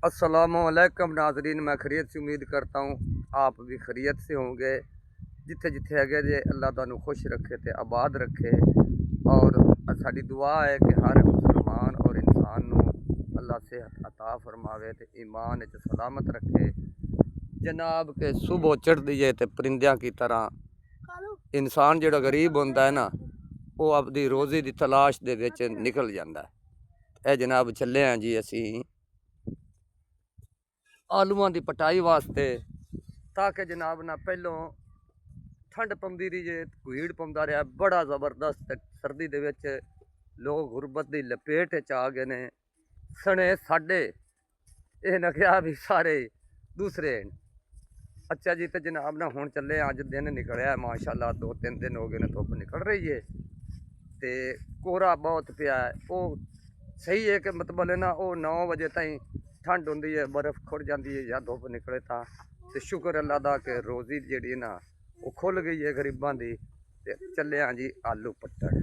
अस्सलामुअलैकुम नाजरीन, मैं खैरियत से उम्मीद करता हूँ आप भी खैरियत से होंगे। जिथे जिथे है जे अल्लाह तुहानू खुश रखे तो आबाद रखे। और साड़ी दुआ है कि हर मुसलमान और इंसान नू अल्लाह सेहत अता फरमावे तो ईमान सलामत रखे। जनाब के सुबह चढ़ती है तो परिंदियां की तरह इंसान जो गरीब होंदा है ना, वो अपनी रोज़ी की तलाश दे विच निकल जाता है। जनाब चले हैं जी असी आलूआं की पटाई वास्ते, ताकि जनाब ना पहलों ठंड पौंदी रही जे, भीड़ पौंदा रहा बड़ा जबरदस्त। सर्दी दे विच लोग गुरबत की लपेट च आ गए ने। सने साडे ये ना क्या भी सारे दूसरे। अच्छा जी, तो जनाब ना हुण चले अज दिन निकलिया माशाअल्लाह, 2-3 दिन हो गए ने धुप निकल रही है तो कोहरा बहुत पिया है। वो सही है कि मतलब है ना, वो 9 बजे ताईं ठंड होंदी है, बर्फ खुड़ जाती है या धुप निकले तो शुक्र अल्लाह दा कि रोज़ी जी ना वो खुल गई है गरीबां दी। चले हाँ जी आलू पट्टन।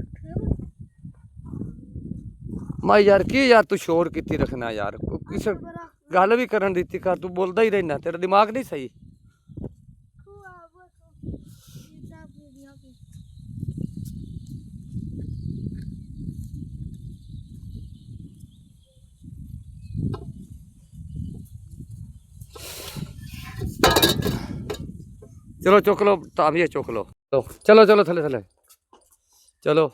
मैं यार की यार तू शोर की रखना यार, किस गल भी करन दी कर, तू बोलता ही रहना, तेरा दिमाग नहीं सही। चलो चुक लो, ताबिया चुक लो। चलो चलो थले थले चलो।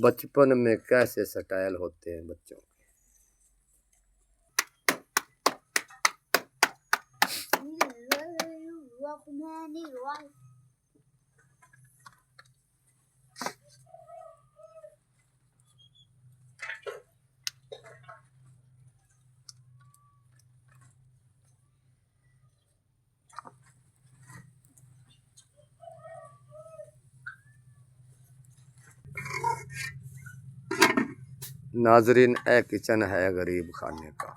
बचपन में कैसे स्टाइल होते हैं बच्चों के। नाजरीन, ए किचन है गरीब खाने का।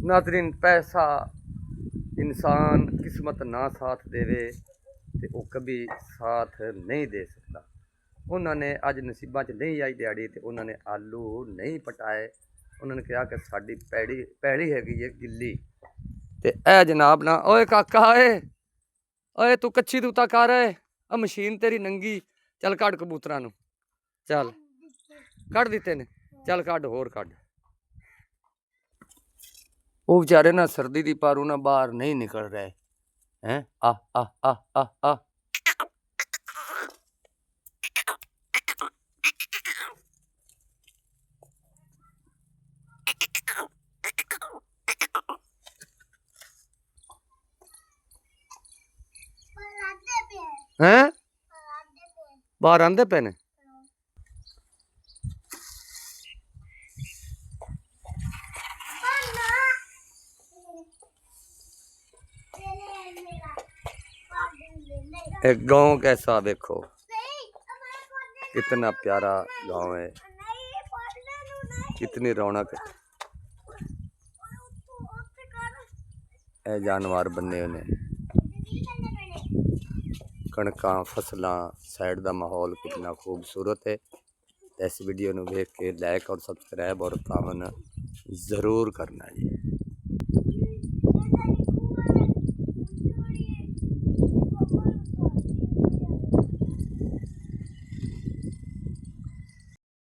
नाजरीन, पैसा इंसान किस्मत ना साथ देवे तो वो कभी साथ नहीं दे सकता। उन्होंने अज नसीबा च नहीं आई दिहाड़ी तो उन्होंने आलू नहीं पटाए। उन्होंने कहा कि साड़ी पैड़ी हैगी है गिल्ली। तो ए जनाब ना, ओए काका ओए ओए तू कच्ची तू तक आ रहा है, आ मशीन तेरी नंगी। चल कढ़ कबूतरा नू, चल कढ़ दिते ने, चल कढ़ होर कढ़। वो बेचारे ना सर्दी की पारू ना बाहर नहीं निकल रहे हैं। आ आ आ आ आ हैं बाहर आंदे पे ने। एक गांव कैसा देखो, कितना प्यारा गांव है, कितनी रौनक है। ए जानवर बने हुए, कणकां फसलां, साइड का माहौल कितना खूबसूरत है। इस वीडियो को देख के लाइक और सब्सक्राइब और कमेंट जरूर करना जी।